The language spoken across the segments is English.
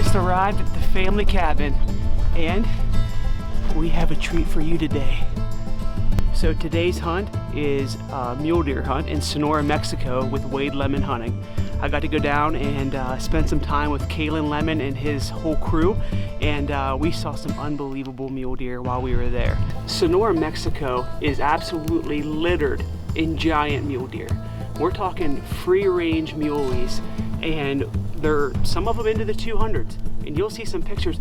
just arrived at the family cabin and we have a treat for you today. So today's hunt is a mule deer hunt in Sonora, Mexico with Kalan Lemon hunting. I got to go down and spend some time with Kalan Lemon and his whole crew, and we saw some unbelievable mule deer while we were there. Sonora, Mexico is absolutely littered in giant mule deer. We're talking free-range muleys, and they're some of them into the 200s, and you'll see some pictures.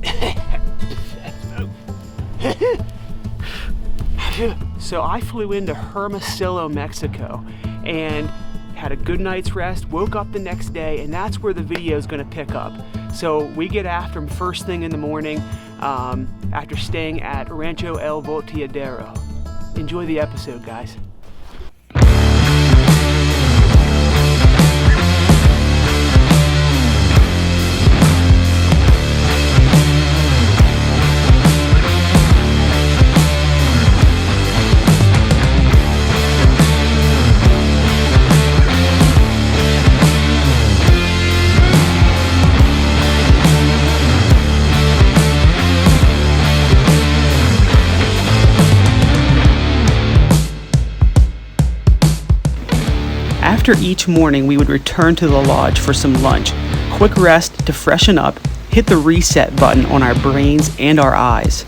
So I flew into Hermosillo, Mexico, and had a good night's rest, woke up the next day, and that's where the video is going to pick up. So we get after them first thing in the morning after staying at Rancho el Volteadero. Enjoy the episode, guys. After each morning, we would return to the lodge for some lunch, quick rest to freshen up, hit the reset button on our brains and our eyes.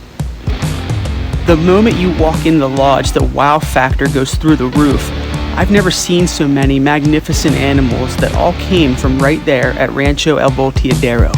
The moment you walk in the lodge, the wow factor goes through the roof. I've never seen so many magnificent animals that all came from right there at Rancho el Volteadero.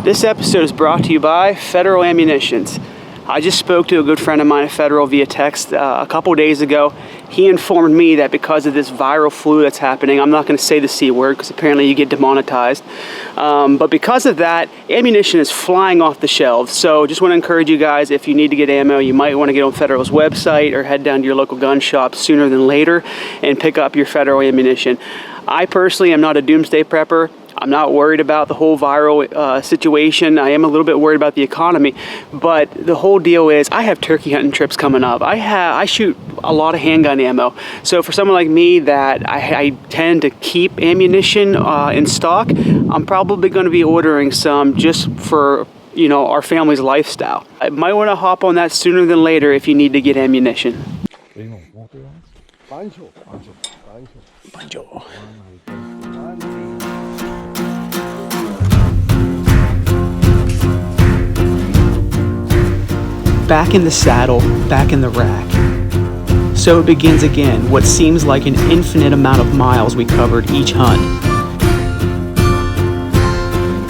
This episode is brought to you by Federal Ammunitions. I just spoke to a good friend of mine at Federal via text a couple days ago. He informed me that because of this viral flu that's happening, I'm not going to say the C word because apparently you get demonetized, but because of that, ammunition is flying off the shelves. So just want to encourage you guys, if you need to get ammo, you might want to get on Federal's website or head down to your local gun shop sooner than later and pick up your Federal ammunition. I personally am not a doomsday prepper. I'm not worried about the whole viral situation. I am a little bit worried about the economy, but the whole deal is I have turkey hunting trips coming up. I shoot a lot of handgun ammo. So for someone like me that I tend to keep ammunition in stock, I'm probably going to be ordering some just for, you know, our family's lifestyle. I might want to hop on that sooner than later if you need to get ammunition. Banjo. Back in the saddle, back in the rack. So it begins again, what seems like an infinite amount of miles we covered each hunt.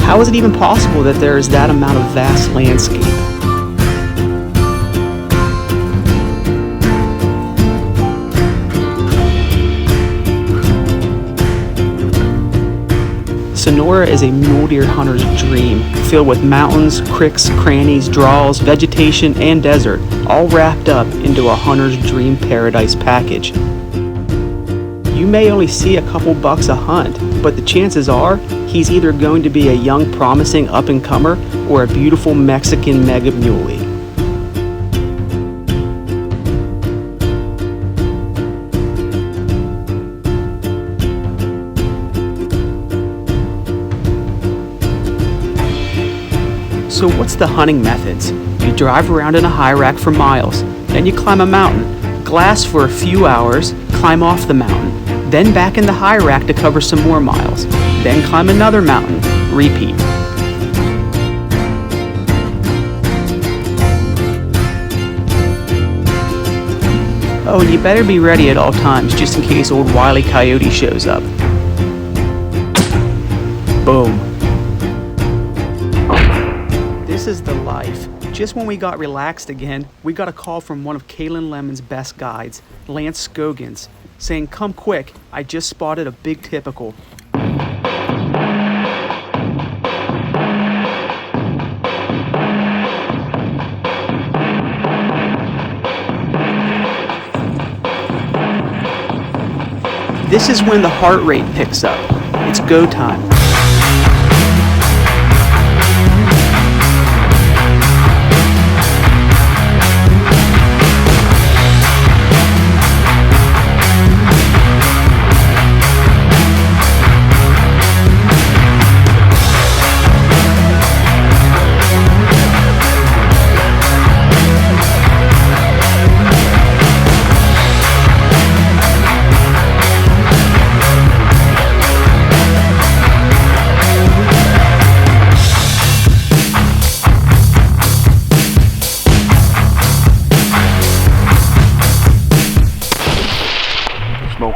How is it even possible that there is that amount of vast landscape? Sonora is a mule deer hunter's dream, filled with mountains, creeks, crannies, draws, vegetation, and desert, all wrapped up into a hunter's dream paradise package. You may only see a couple bucks a hunt, but the chances are he's either going to be a young, promising up-and-comer or a beautiful Mexican mega muley. So what's the hunting methods? You drive around in a high rack for miles, then you climb a mountain, glass for a few hours, climb off the mountain, then back in the high rack to cover some more miles, then climb another mountain, repeat. Oh, and you better be ready at all times just in case old Wile E. Coyote shows up. Boom. This is the life. Just when we got relaxed again, we got a call from one of Kalan Lemon's best guides, Lance Scogins, saying, "Come quick, I just spotted a big typical." This is when the heart rate picks up. It's go time.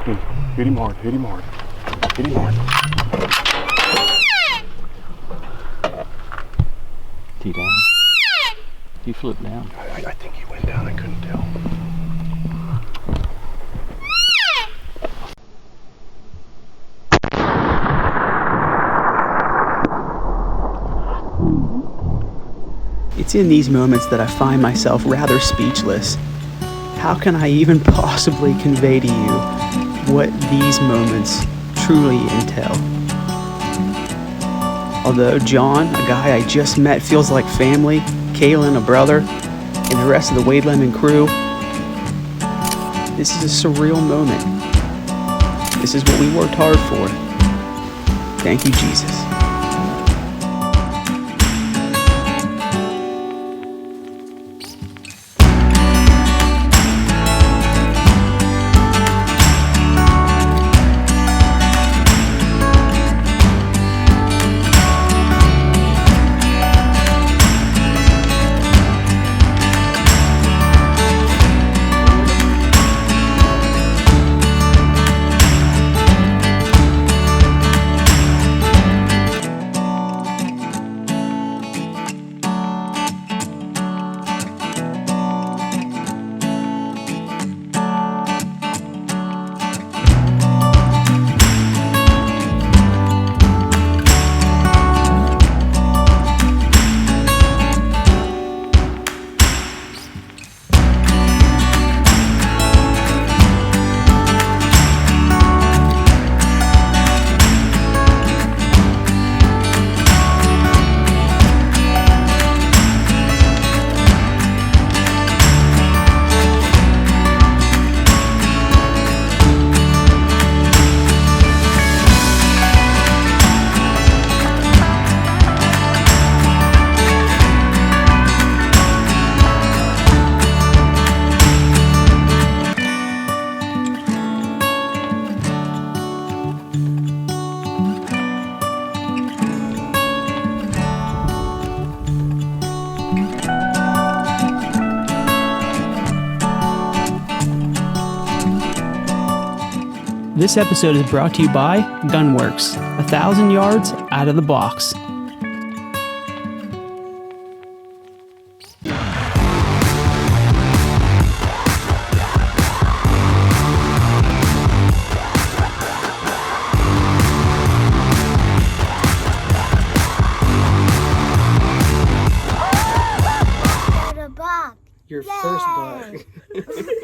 walking. Hit him hard, hit him hard. Hit him hard. Is he down? He flipped down. I think he went down, I couldn't tell. It's in these moments that I find myself rather speechless. How can I even possibly convey to you what these moments truly entail? Although John, a guy I just met, feels like family, Kalan, a brother, and the rest of the Torey Lemon crew, this is a surreal moment. This is what we worked hard for. Thank you, Jesus. This episode is brought to you by Gunwerks, 1,000 yards out of the box. Your first buck.